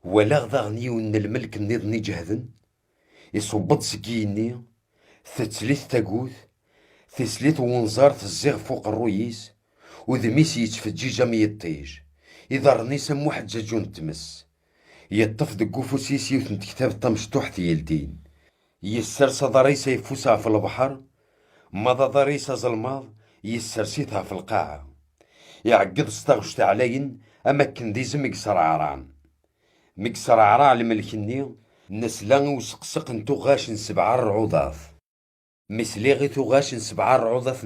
ولا غضاغني ون الملك نيضني جهدن يصبط سكيني تتليث تاقوث تسليت ونزار تزيغ فوق الرويس وذميس يتفجيج يطيج يضرني سمو حجاجون تمس يطف دقو فوسيسي وثنت كتاب طمشطوح يلدين يسر صدريسا يفوسها في البحر مضى ضريسا ظلماض يسرسيتها في القاعة يعقد استغشت علين أما كنديز مكسر عران مكسر عرا الملكني نسلان وسقسق نتو غاش سبعة الرعوضات مثلي غي غاش سبعة الرعوضات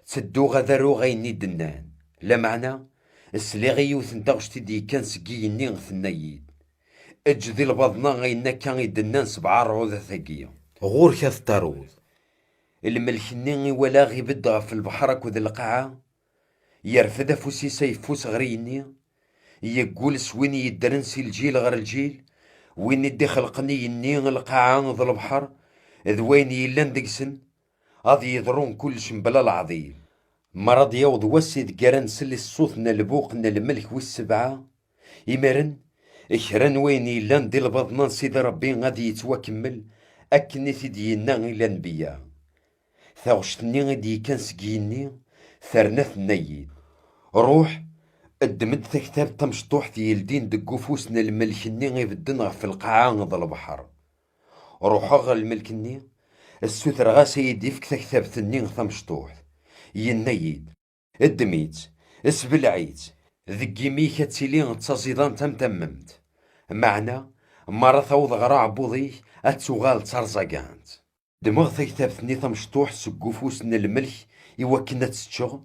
تسدو غذرو غيني دنان لا معنى السليغي يوثن تغشتي دي كان سقيني غثنايد اجذي البضنا غينا كان يدنان سبعة الرعوضة ثقية غور كاث طارود الملكني ولا غي بدغ في البحر كود القاعة يرفد فوسيسا يفوس غريني يقول سويني يدرنسي الجيل غير الجيل وين يدي خلقني يني القاعة ذا البحر ذوين يلان دقسن غادي يضرون كلش بلا العظيم مرض يوض وسيد قران سلي الصوتنا البوقنا الملك والسبعة يمرن إكران وين يلان دي البضنا سيد ربي غادي يتوكمل أكني ثدينا إلى نبيا ثاغشتني غادي كان سقيني ثرنث نيد روح الدمد كتاب تمشطوح في يلدين دقو فوسنا الملكني غيبدن في القاعة ذا البحر روح غا الملكني السوتر غا سيدي فيك كتاب ثنين تمشطوح ينيد الدميت اسبلعيت ذقي ميكا تسيلين تصيدان تممت معنى مرة ثوض غراع بوضي اتسوغال ترزاقانت دمغ كتاب ثنين تمشطوح سقو فوسنا الملك يوكنا تتشغل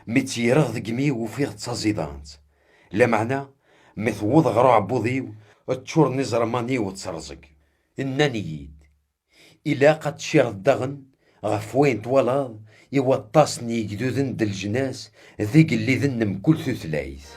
متيرغ ذقمي وفيه تصازيدانت لا معنى مثوض غراع بوضيو تشور نزرماني وتسرزق إنانييد إلا قد شير الدغن غف وين تولاض يوطاسني جدودن دالجناس ذيك اللي ذنم كل ثلاث